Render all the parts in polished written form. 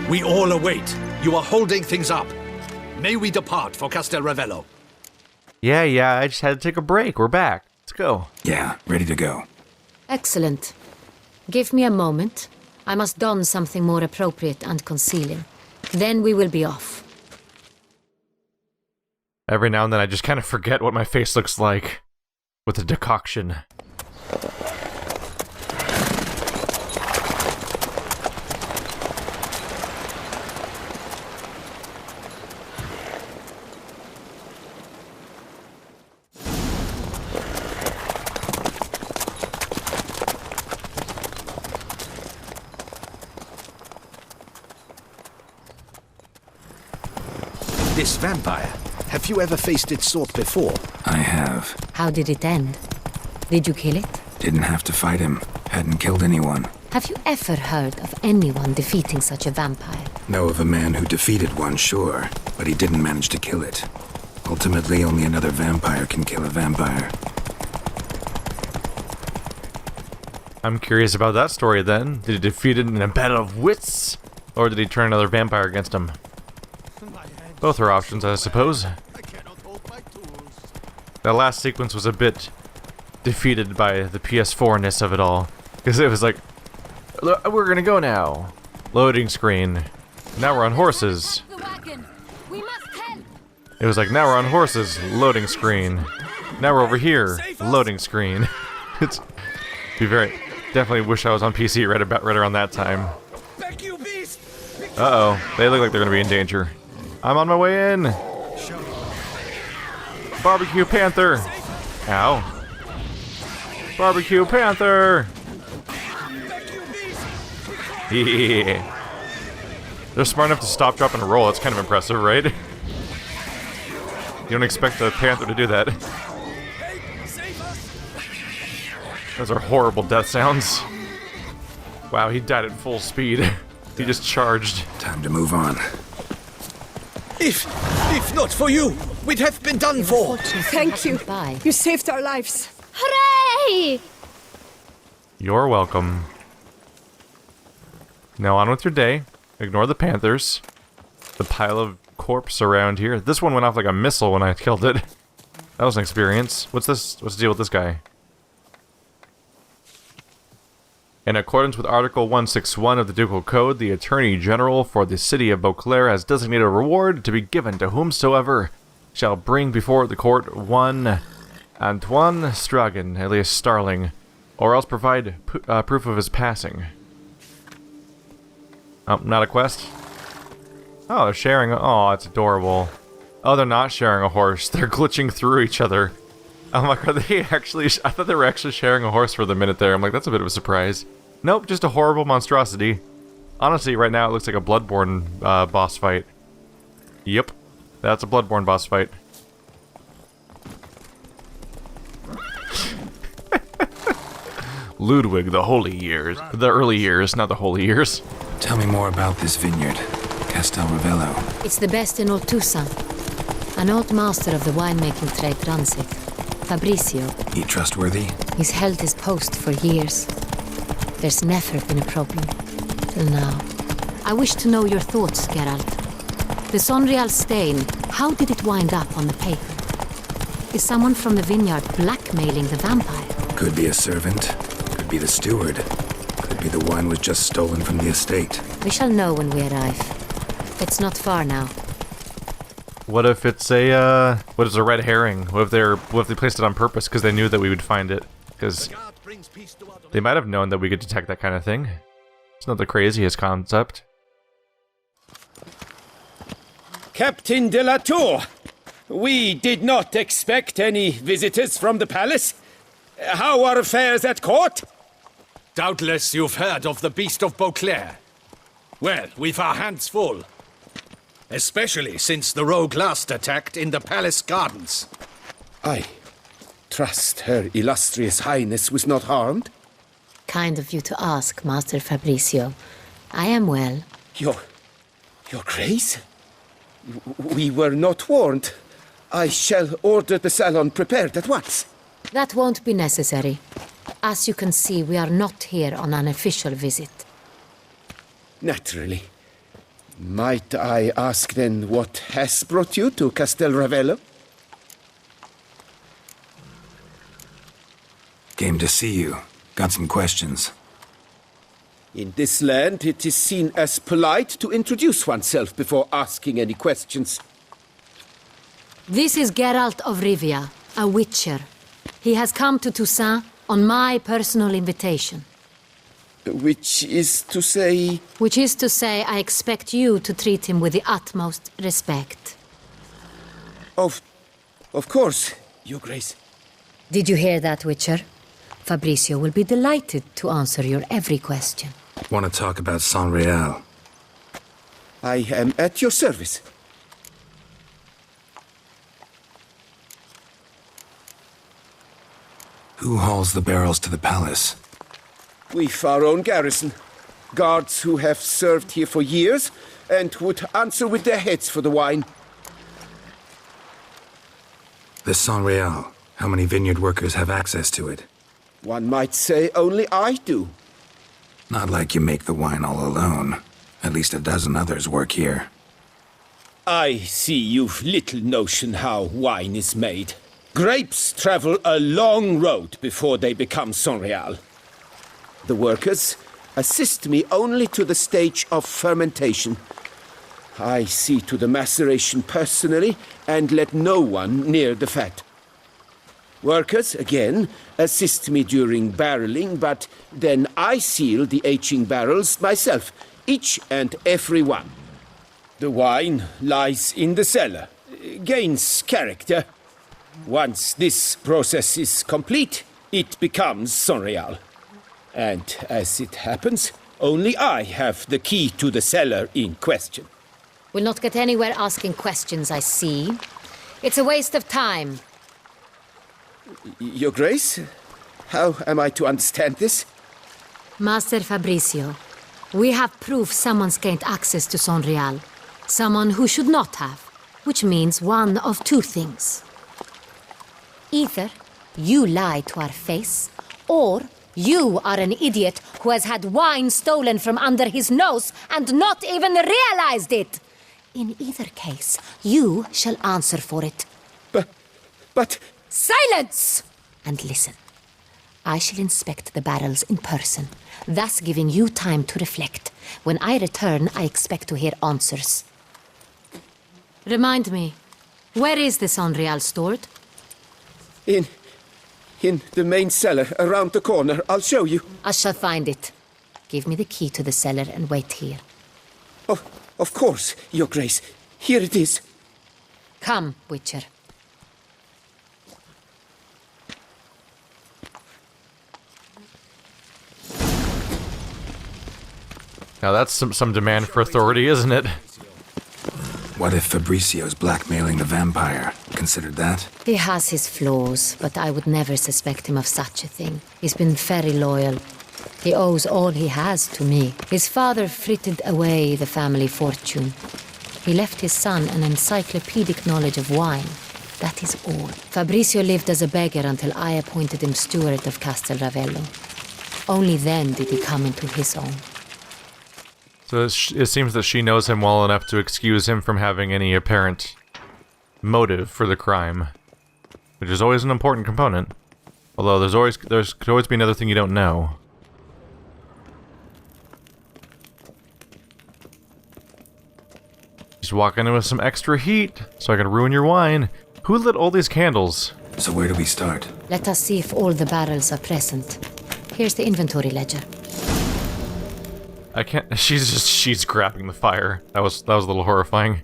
We all await. You are holding things up. May we depart for Castel Ravello? Yeah, I just had to take a break. We're back. Let's go. Yeah, ready to go. Excellent. Give me a moment. I must don something more appropriate and concealing. Then we will be off. Every now and then I just kind of forget what my face looks like with the decoction. This vampire. Have you ever faced its sort before? I have. How did it end? Did you kill it? Didn't have to fight him. Hadn't killed anyone. Have you ever heard of anyone defeating such a vampire? Know of a man who defeated one, sure, but he didn't manage to kill it. Ultimately, only another vampire can kill a vampire. I'm curious about that story then. Did he defeat it in a battle of wits? Or did he turn another vampire against him? Both are options, I suppose. That last sequence was a bit defeated by the PS4-ness of it all. Because it was like, we're gonna go now. Loading screen. Now we're on horses. It was like, now we're on horses. Loading screen. Now we're over here. Loading screen. It's definitely wish I was on PC right around that time. Uh-oh. They look like they're gonna be in danger. I'm on my way in. Barbecue panther. Ow. Barbecue panther. Yeah. They're smart enough to stop, drop, and roll. That's kind of impressive, right? You don't expect the panther to do that. Those are horrible death sounds. Wow, he died at full speed. He just charged. Time to move on. If not for you, we'd have been done for. Thank you. You saved our lives. Hooray! You're welcome. Now on with your day. Ignore the panthers. The pile of corpse around here. This one went off like a missile when I killed it. That was an experience. What's this? What's the deal with this guy? In accordance with Article 161 of the Ducal Code, the Attorney General for the City of Beauclair has designated a reward to be given to whomsoever shall bring before the court one Antoine Stragan, alias Starling, or else provide proof of his passing. Oh, not a quest? Oh, they're sharing. Oh, it's adorable. Oh, they're not sharing a horse. They're glitching through each other. I'm like, are they actually... I thought they were actually sharing a horse for the minute there. I'm like, that's a bit of a surprise. Nope, just a horrible monstrosity. Honestly, right now it looks like a Bloodborne boss fight. Yep, that's a Bloodborne boss fight. Ludwig, the holy years. The early years, not the holy years. Tell me more about this vineyard. Castel Ravello. It's the best in all Toussaint. An old master of the winemaking trade runs it. Fabrizio. He trustworthy? He's held his post for years. There's never been a problem. Till now. I wish to know your thoughts, Geralt. The Sonreal stain, how did it wind up on the paper? Is someone from the vineyard blackmailing the vampire? Could be a servant. Could be the steward. Could be the wine was just stolen from the estate. We shall know when we arrive. It's not far now. What if it's a, what is a red herring? What if they placed it on purpose because they knew that we would find it? Because they might have known that we could detect that kind of thing. It's not the craziest concept. Captain de la Tour, we did not expect any visitors from the palace. How are affairs at court? Doubtless you've heard of the Beast of Beauclair. Well, we've our hands full. Especially since the rogue last attacked in the palace gardens. I trust Her Illustrious Highness was not harmed? Kind of you to ask, Master Fabrizio. I am well. Your Grace? We were not warned. I shall order the salon prepared at once. That won't be necessary. As you can see, we are not here on an official visit. Naturally. Might I ask then what has brought you to Castel Ravello? Game to see you. Got some questions. In this land, it is seen as polite to introduce oneself before asking any questions. This is Geralt of Rivia, a witcher. He has come to Toussaint on my personal invitation. Which is to say... Which is to say, I expect you to treat him with the utmost respect. Of course, Your Grace. Did you hear that, Witcher? Fabrizio will be delighted to answer your every question. Want to talk about San Real? I am at your service. Who hauls the barrels to the palace? We've our own garrison. Guards who have served here for years and would answer with their heads for the wine. The San Real. How many vineyard workers have access to it? One might say only I do. Not like you make the wine all alone. At least a dozen others work here. I see you've little notion how wine is made. Grapes travel a long road before they become Sonreal. The workers assist me only to the stage of fermentation. I see to the maceration personally and let no one near the fat. Workers, again, assist me during barreling, but then I seal the aging barrels myself, each and every one. The wine lies in the cellar, gains character. Once this process is complete, it becomes Sonreal. And as it happens, only I have the key to the cellar in question. We'll not get anywhere asking questions, I see. It's a waste of time. Your Grace, how am I to understand this? Master Fabrizio, we have proof someone's gained access to Sonreal. Someone who should not have, which means one of two things. Either you lie to our face, or you are an idiot who has had wine stolen from under his nose and not even realized it. In either case, you shall answer for it. But... Silence! And listen. I shall inspect the barrels in person, thus giving you time to reflect. When I return, I expect to hear answers. Remind me, where is this Unreal stored? In the main cellar, around the corner. I'll show you. I shall find it. Give me the key to the cellar and wait here. Of course, Your Grace. Here it is. Come, Witcher. Now that's some demand for authority, isn't it? What if Fabricio's blackmailing the vampire? Considered that? He has his flaws, but I would never suspect him of such a thing. He's been very loyal. He owes all he has to me. His father frittered away the family fortune. He left his son an encyclopedic knowledge of wine. That is all. Fabricio lived as a beggar until I appointed him steward of Castel Ravello. Only then did he come into his own. So it seems that she knows him well enough to excuse him from having any apparent motive for the crime, which is always an important component. Although there could always be another thing you don't know. Just walk in with some extra heat, so I can ruin your wine. Who lit all these candles? So where do we start? Let us see if all the barrels are present. Here's the inventory ledger. I can't. She's grabbing the fire. That was a little horrifying.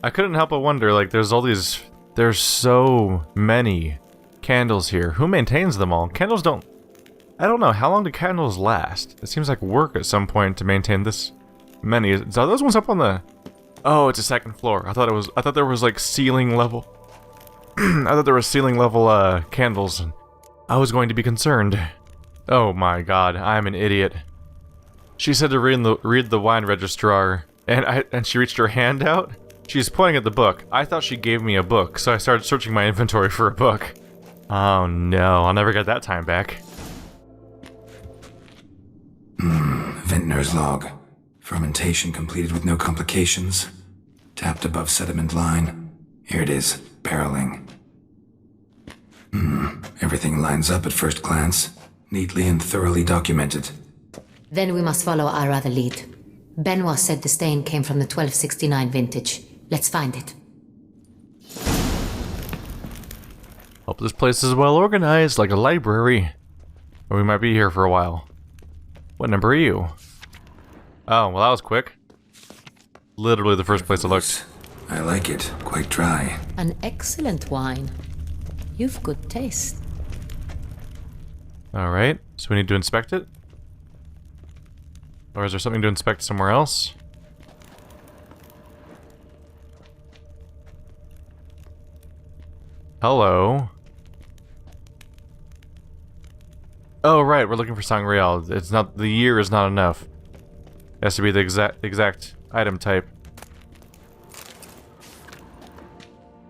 I couldn't help but wonder. Like, there's so many candles here. Who maintains them all? Candles don't. I don't know. How long do candles last? It seems like work at some point to maintain this many. Are those ones up on the? Oh, it's a second floor. I thought there was like ceiling level. I thought there was ceiling level candles, and I was going to be concerned. Oh my God, I'm an idiot. She said to read the wine registrar, and she reached her hand out. She's pointing at the book. I thought she gave me a book, so I started searching my inventory for a book. Oh no, I'll never get that time back. Vintner's log. Fermentation completed with no complications. Tapped above sediment line. Here it is, barreling. Everything lines up at first glance. Neatly and thoroughly documented. Then we must follow our other lead. Benoit said the stain came from the 1269 vintage. Let's find it. Hope this place is well organized, like a library. Or we might be here for a while. What number are you? Oh, well that was quick. Literally the first place I looked. I like it. Quite dry. An excellent wine. You've good taste. Alright, so we need to inspect it? Or is there something to inspect somewhere else? Hello. Oh right, we're looking for Sangreal. It's not, the year is not enough. It has to be the exact item type.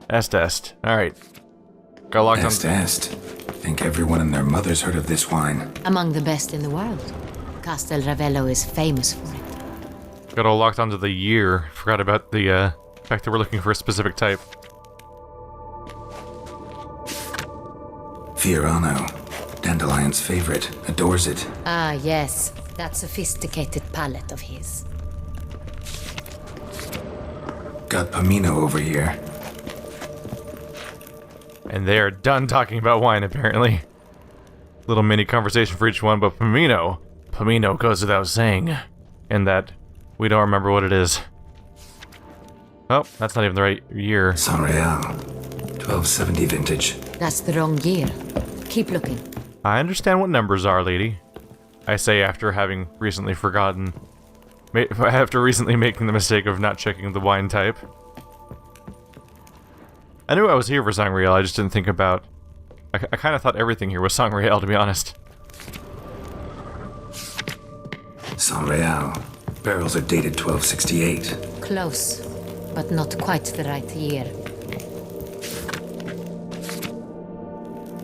Est. Alright. Got locked on. Est. Think everyone and their mother's heard of this wine. Among the best in the world. Castel Ravello is famous for it. Got all locked onto the year. Forgot about the fact that we're looking for a specific type. Fiorano. Dandelion's favorite. Adores it. Ah, yes. That sophisticated palate of his. Got Pomino over here. And they are done talking about wine, apparently. Little mini conversation for each one, but Pomino goes without saying. And that we don't remember what it is. Oh, that's not even the right year. Sangreal. 1270 vintage. That's the wrong year. Keep looking. I understand what numbers are, lady. I say after having recently forgotten. After recently making the mistake of not checking the wine type. I knew I was here for Sangreal, I just didn't think about... I kind of thought everything here was Sangreal, to be honest. Sangreal. Barrels are dated 1268. Close, but not quite the right year.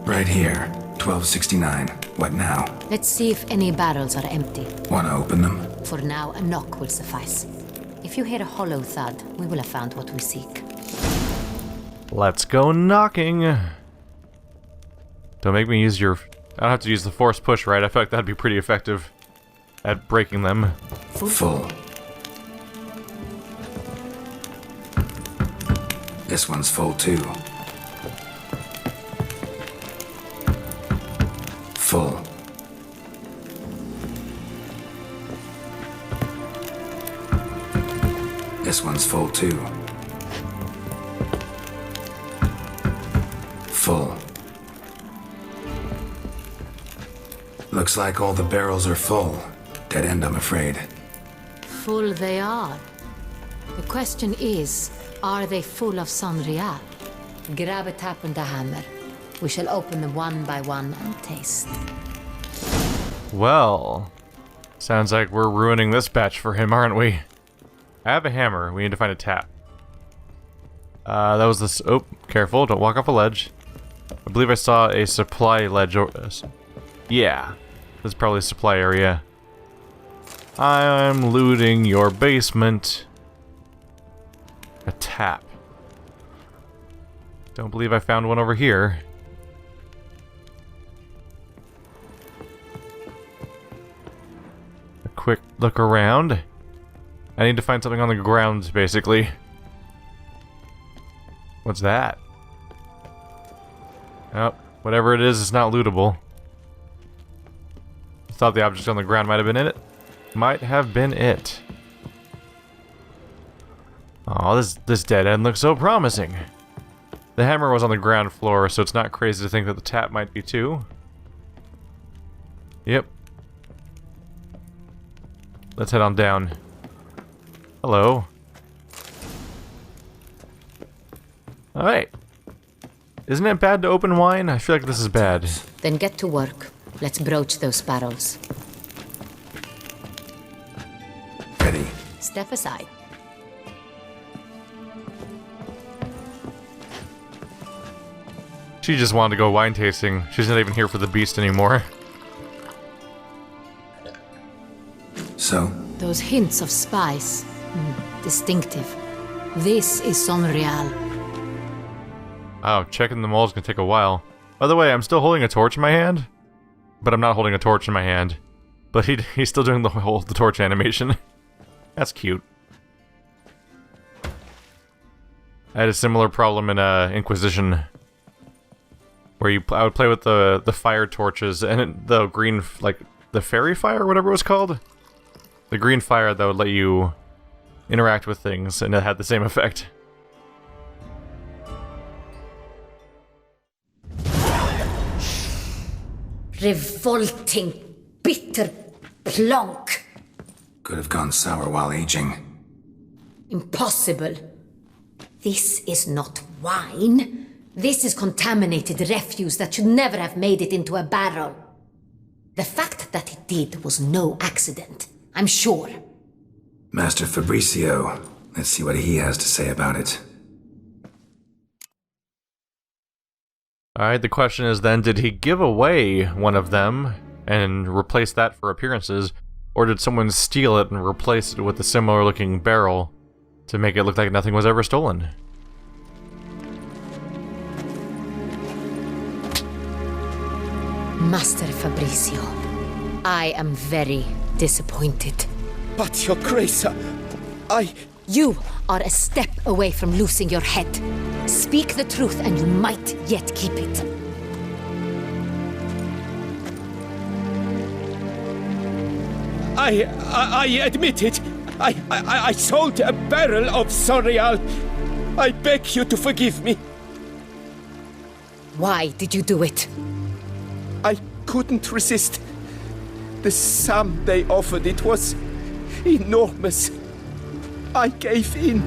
Right here. 1269. What now? Let's see if any barrels are empty. Wanna open them? For now, a knock will suffice. If you hear a hollow thud, we will have found what we seek. Let's go knocking. Don't make me use your... I don't have to use the force push, right? I feel like that'd be pretty effective at breaking them. Full. This one's full too. Full. This one's full too. Full. Looks like all the barrels are full. Dead end, I'm afraid. Full they are. The question is, are they full of Sangreal? Grab a tap and a hammer. We shall open them one by one and taste. Well, sounds like we're ruining this batch for him, aren't we? I have a hammer. We need to find a tap. That was this... Oh, careful. Don't walk off a ledge. I believe I saw a supply ledge. Yeah. This is probably a supply area. I'm looting your basement. A tap. Don't believe I found one over here. A quick look around. I need to find something on the ground, basically. What's that? Oh, whatever it is, it's not lootable. Thought the object on the ground might have been in it. Might have been it. Oh, this dead end looks so promising. The hammer was on the ground floor, so it's not crazy to think that the tap might be too. Yep. Let's head on down. Hello. Alright. Isn't it bad to open wine? I feel like this is bad. Then get to work. Let's broach those barrels. Ready. Step aside. She just wanted to go wine tasting. She's not even here for the beast anymore. So, Those hints of spice. Distinctive. This is Sonreal. Oh, checking the mole's gonna take a while. By the way, I'm still holding a torch in my hand, but I'm not holding a torch in my hand. But he's still doing the torch animation. That's cute. I had a similar problem in Inquisition, where I would play with the fire torches and the green, like the fairy fire or whatever it was called. The green fire that would let you interact with things, and it had the same effect. Revolting, bitter plonk. Could have gone sour while aging. Impossible. This is not wine. This is contaminated refuse that should never have made it into a barrel. The fact that it did was no accident, I'm sure. Master Fabricio, let's see what he has to say about it. Alright, the question is then, did he give away one of them and replace that for appearances, or did someone steal it and replace it with a similar looking barrel to make it look like nothing was ever stolen? Master Fabricio, I am very disappointed. But your grace, You are a step away from losing your head. Speak the truth and you might yet keep it. I admit it. I sold a barrel of Sonreal. I beg you to forgive me. Why did you do it? I couldn't resist. The sum they offered, it was enormous. I gave in.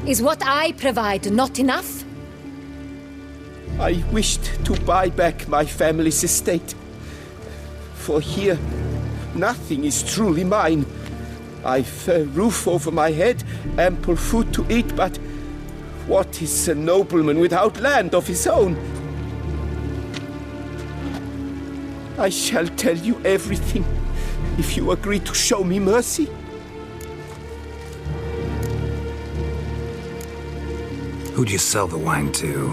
Is what I provide not enough? I wished to buy back my family's estate. For here, nothing is truly mine. I've a roof over my head, ample food to eat, but what is a nobleman without land of his own? I shall tell you everything, if you agree to show me mercy. Who'd you sell the wine to?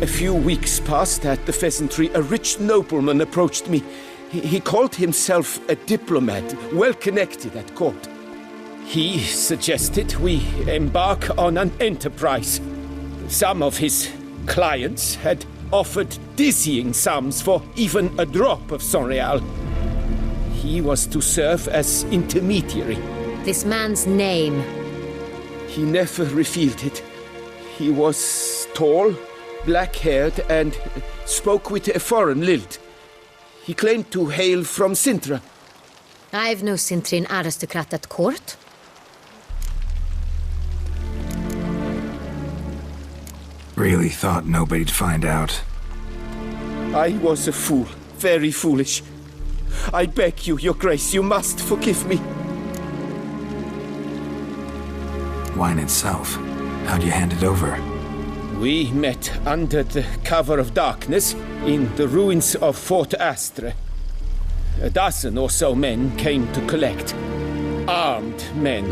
A few weeks past at the pheasantry, a rich nobleman approached me. He called himself a diplomat, well connected at court. He suggested we embark on an enterprise. Some of his clients had offered dizzying sums for even a drop of Sonreal. He was to serve as intermediary. This man's name. He never revealed it. He was tall, black-haired, and spoke with a foreign lilt. He claimed to hail from Cintra. I've no Cintrian aristocrat at court. Really thought nobody'd find out. I was a fool, very foolish. I beg you, your grace, you must forgive me. Wine itself, how'd you hand it over? We met under the cover of darkness in the ruins of Fort Astre. A dozen or so men came to collect. Armed men,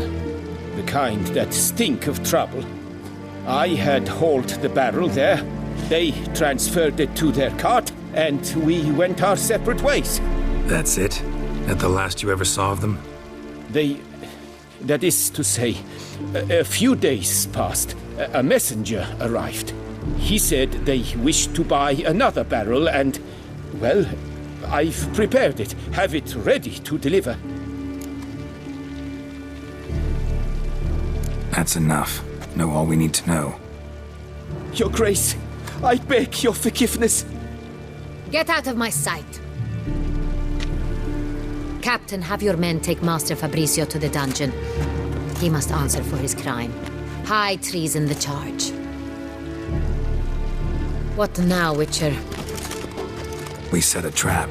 the kind that stink of trouble. I had hauled the barrel there. They transferred it to their cart, and we went our separate ways. That's it? That the last you ever saw of them? That is to say, a few days passed. A messenger arrived. He said they wished to buy another barrel and, well, I've prepared it. Have it ready to deliver. That's enough. Know all we need to know. Your Grace, I beg your forgiveness. Get out of my sight. Captain, have your men take Master Fabricio to the dungeon. He must answer for his crime. High treason the charge. What now, Witcher? We set a trap.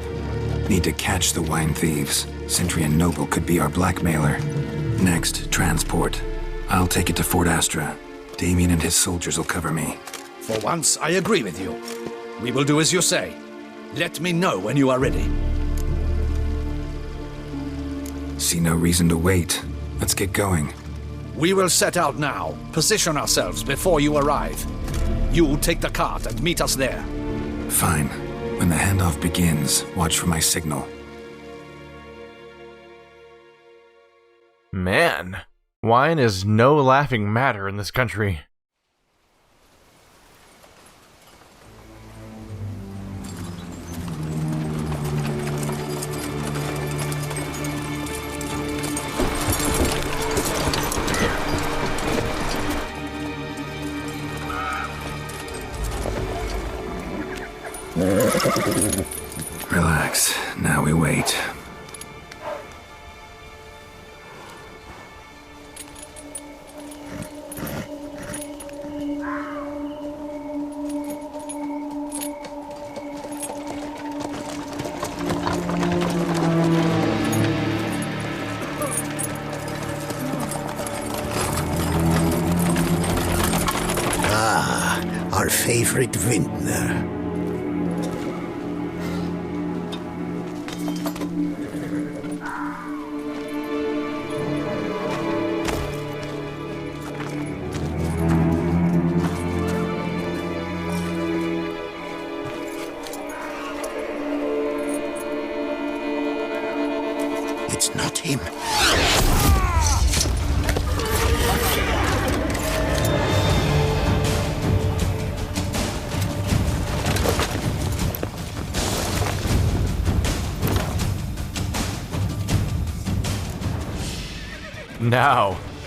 Need to catch the wine thieves. Cintrian noble could be our blackmailer. Next, transport. I'll take it to Fort Astra. Damien and his soldiers will cover me. For once, I agree with you. We will do as you say. Let me know when you are ready. See no reason to wait. Let's get going. We will set out now. Position ourselves before you arrive. You take the cart and meet us there. Fine. When the handoff begins, watch for my signal. Man, wine is no laughing matter in this country. Relax. Now we wait. Our favorite vintner. It's not him.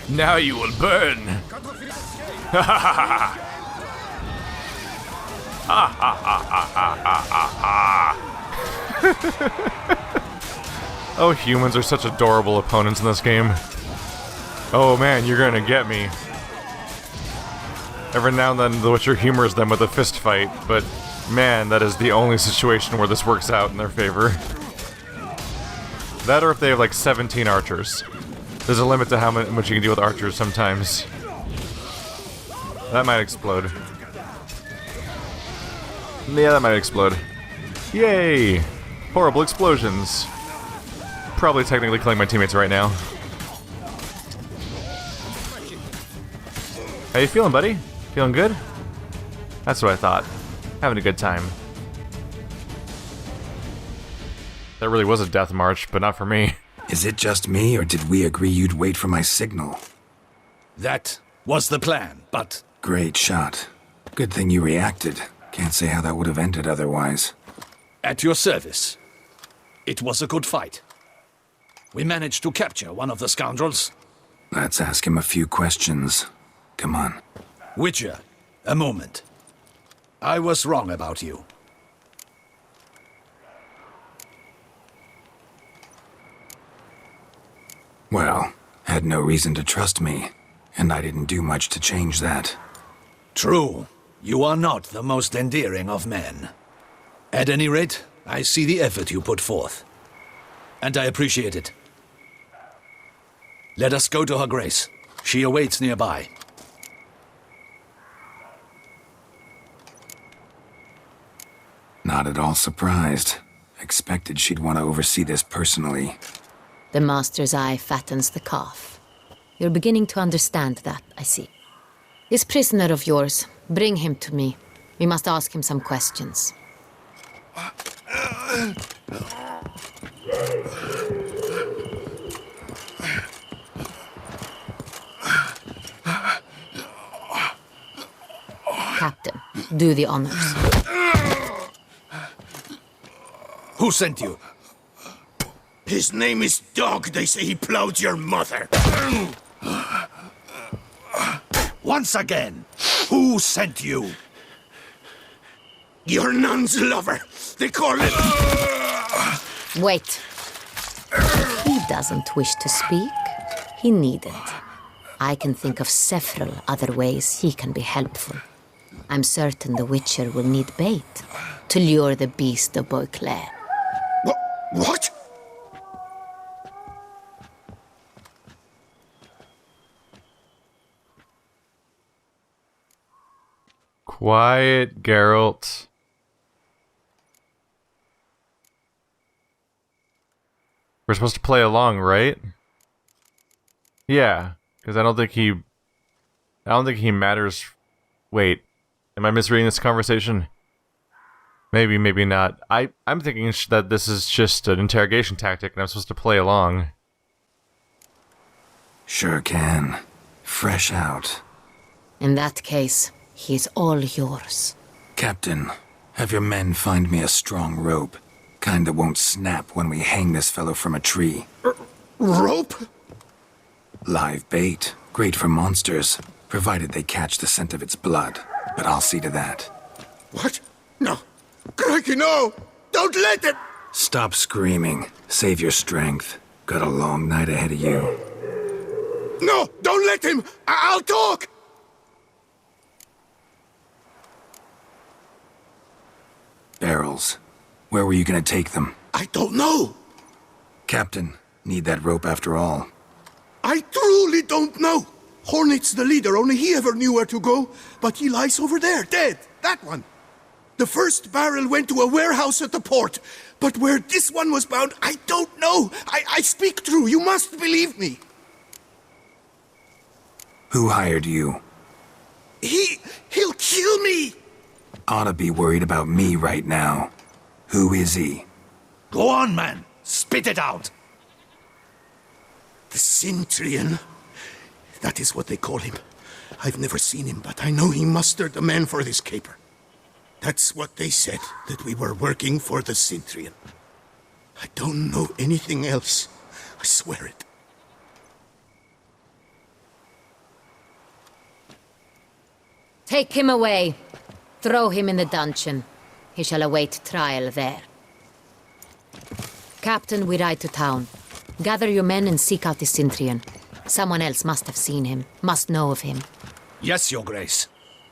Now you will burn. Oh, humans are such adorable opponents in this game. Oh man, you're gonna get me. Every now and then the Witcher humors them with a fist fight, but man, that is the only situation where this works out in their favor. That or if they have like 17 archers. There's a limit to how much you can deal with archers sometimes. That might explode. Yeah, that might explode. Yay! Horrible explosions. Probably technically killing my teammates right now. How you feeling, buddy? Feeling good? That's what I thought. Having a good time. That really was a death march, but not for me. Is it just me, or did we agree you'd wait for my signal? That was the plan, but... Great shot. Good thing you reacted. Can't say how that would have ended otherwise. At your service. It was a good fight. We managed to capture one of the scoundrels. Let's ask him a few questions. Come on. Witcher, a moment. I was wrong about you. Well, had no reason to trust me, and I didn't do much to change that. True. You are not the most endearing of men. At any rate, I see the effort you put forth. And I appreciate it. Let us go to her grace. She awaits nearby. Not at all surprised. Expected she'd want to oversee this personally. The master's eye fattens the calf. You're beginning to understand that, I see. This prisoner of yours, bring him to me. We must ask him some questions. Captain, do the honors. Who sent you? His name is Dog. They say he plowed your mother. Once again, who sent you? Your nun's lover. They call it... Wait. He doesn't wish to speak. He needn't. I can think of several other ways he can be helpful. I'm certain the Witcher will need bait to lure the beast of Beauclair. What? Quiet, Geralt. We're supposed to play along, right? Yeah, because I don't think he matters. Wait, am I misreading this conversation? Maybe, maybe not. I'm thinking that this is just an interrogation tactic and I'm supposed to play along. Sure can. Fresh out. In that case, he's all yours. Captain, have your men find me a strong rope. Kind that won't snap when we hang this fellow from a tree. Rope? Live bait. Great for monsters, provided they catch the scent of its blood. But I'll see to that. What? No. Crikey, no! Don't let it! Stop screaming. Save your strength. Got a long night ahead of you. No! Don't let him! I'll talk! Barrels. Where were you gonna take them? I don't know. Captain, need that rope after all. I truly don't know. Hornet's the leader, only he ever knew where to go. But he lies over there, dead. That one. The first barrel went to a warehouse at the port. But where this one was bound, I don't know. I speak true. You must believe me. Who hired you? He'll kill me. Oughta be worried about me right now. Who is he? Go on, man. Spit it out. The Cintrian. That is what they call him. I've never seen him, but I know he mustered the men for this caper. That's what they said, that we were working for the Cintrian. I don't know anything else. I swear it. Take him away. Throw him in the dungeon. He shall await trial there. Captain, we ride to town. Gather your men and seek out the Cintrian. Someone else must have seen him, must know of him. Yes, Your Grace.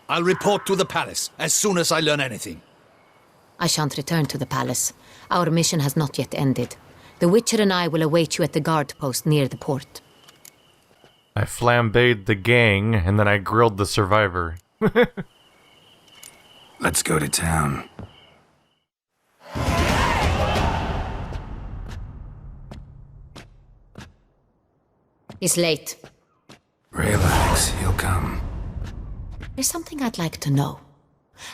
I'll report to the palace as soon as I learn anything. I shan't return to the palace. Our mission has not yet ended. The Witcher and I will await you at the guard post near the port. I flambéed the gang, and then I grilled the survivor. Let's go to town. He's late. Relax, he'll come. There's something I'd like to know.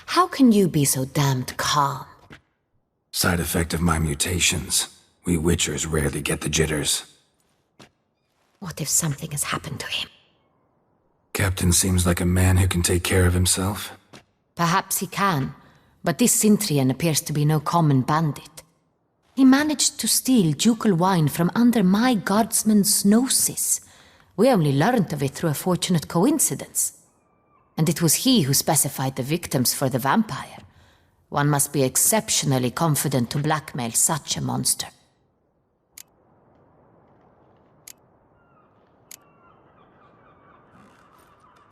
How can you be so damned calm? Side effect of my mutations. We Witchers rarely get the jitters. What if something has happened to him? Captain seems like a man who can take care of himself. Perhaps he can, but this Cintrian appears to be no common bandit. He managed to steal ducal wine from under my guardsman's noses. We only learned of it through a fortunate coincidence. And it was he who specified the victims for the vampire. One must be exceptionally confident to blackmail such a monster.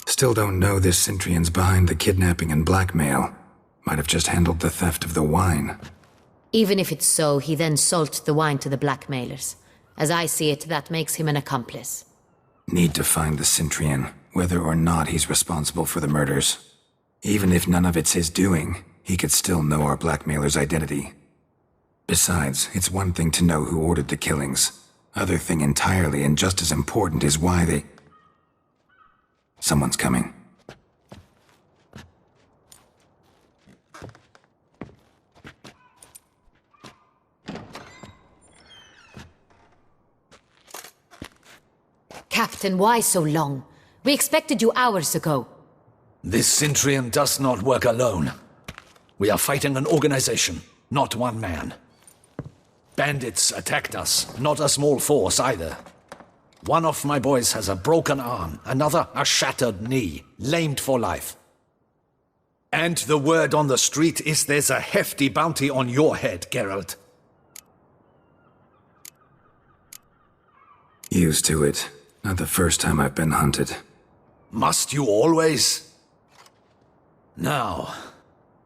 Still don't know this Cintrian's behind the kidnapping and blackmail. Might have just handled the theft of the wine. Even if it's so, he then sold the wine to the blackmailers. As I see it, that makes him an accomplice. Need to find the Cintrian, whether or not he's responsible for the murders. Even if none of it's his doing, he could still know our blackmailer's identity. Besides, it's one thing to know who ordered the killings. Other thing entirely, and just as important, is why they... Someone's coming. Captain, why so long? We expected you hours ago. This Cintrian does not work alone. We are fighting an organization, not one man. Bandits attacked us, not a small force either. One of my boys has a broken arm, another a shattered knee, lamed for life. And the word on the street is there's a hefty bounty on your head, Geralt. Used to it. Not the first time I've been hunted. Must you always? Now,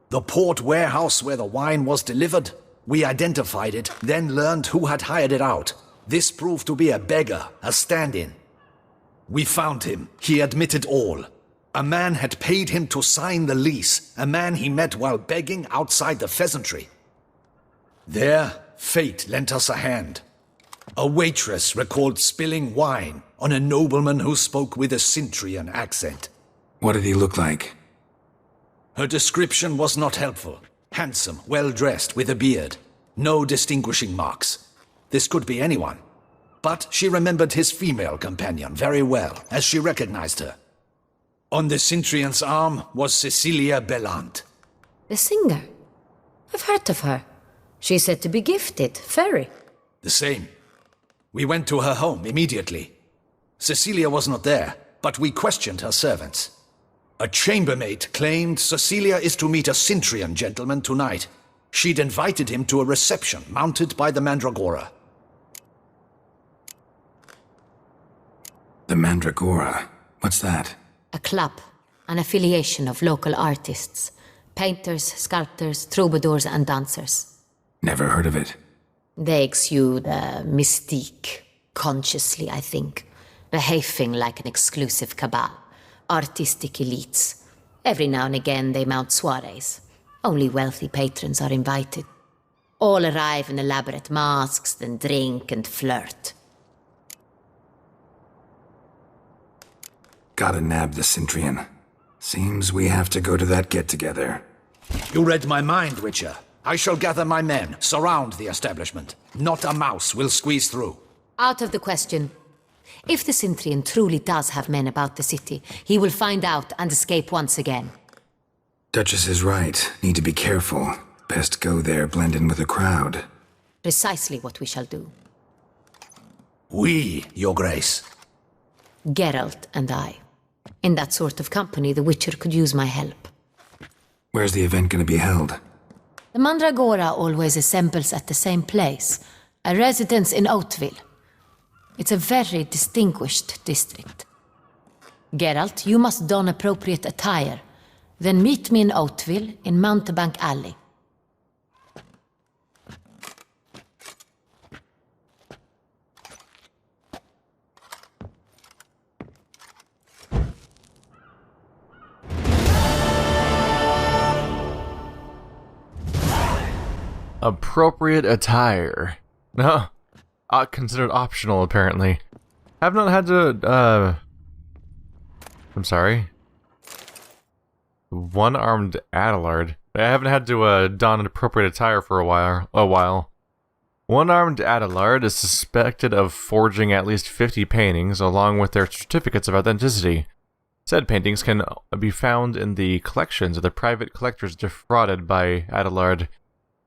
the port warehouse where the wine was delivered, we identified it, then learned who had hired it out. This proved to be a beggar, a stand-in. We found him. He admitted all. A man had paid him to sign the lease, a man he met while begging outside the pheasantry. There, fate lent us a hand. A waitress recalled spilling wine on a nobleman who spoke with a Cintrian accent. What did he look like? Her description was not helpful. Handsome, well-dressed, with a beard. No distinguishing marks. This could be anyone. But she remembered his female companion very well, as she recognized her. On the Cintrian's arm was Cecilia Bellant. The singer? I've heard of her. She's said to be gifted, fairy. The same. We went to her home immediately. Cecilia was not there, but we questioned her servants. A chambermaid claimed Cecilia is to meet a Cintrian gentleman tonight. She'd invited him to a reception mounted by the Mandragora. The Mandragora? What's that? A club, an affiliation of local artists. Painters, sculptors, troubadours and dancers. Never heard of it. They exude mystique, consciously, I think. Behaving like an exclusive cabal. Artistic elites. Every now and again they mount soirees. Only wealthy patrons are invited. All arrive in elaborate masks, then drink and flirt. Gotta nab the Cintrian. Seems we have to go to that get-together. You read my mind, Witcher. I shall gather my men, surround the establishment. Not a mouse will squeeze through. Out of the question. If the Cintrian truly does have men about the city, he will find out and escape once again. Duchess is right. Need to be careful. Best go there, blend in with the crowd. Precisely what we shall do. We, Your Grace. Geralt and I. In that sort of company, the Witcher could use my help. Where's the event gonna be held? The Mandragora always assembles at the same place, a residence in Oatville. It's a very distinguished district. Geralt, you must don appropriate attire. Then meet me in Oatville, in Mountebank Alley. Appropriate attire. No. Considered optional, apparently. Have not had to, I'm sorry. One-armed Ballard. I haven't had to, don an appropriate attire for a while. One-armed Ballard is suspected of forging at least 50 paintings, along with their certificates of authenticity. Said paintings can be found in the collections of the private collectors defrauded by Ballard.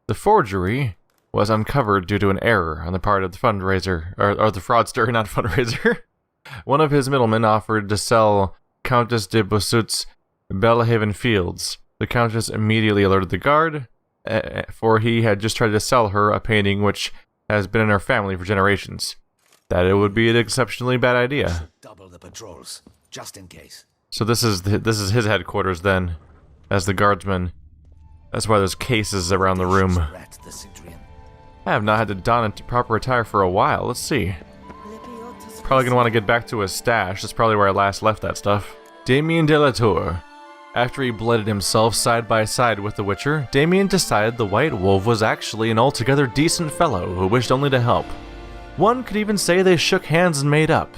The forgery was uncovered due to an error on the part of the fundraiser, or the fraudster, not fundraiser. One of his middlemen offered to sell Countess de Bossut's Belhaven Fields. The Countess immediately alerted the guard, for he had just tried to sell her a painting which has been in her family for generations. That it would be an exceptionally bad idea. Double the patrols, just in case. So this is his headquarters then, as the guardsman. That's why there's cases around the room. I have not had to don a proper attire for a while. Let's see. Probably gonna want to get back to his stash. That's probably where I last left that stuff. Damien de la Tour. After he blooded himself side by side with the Witcher, Damien decided the White Wolf was actually an altogether decent fellow who wished only to help. One could even say they shook hands and made up.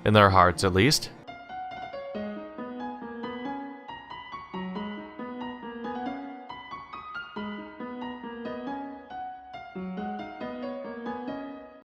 In their hearts, at least.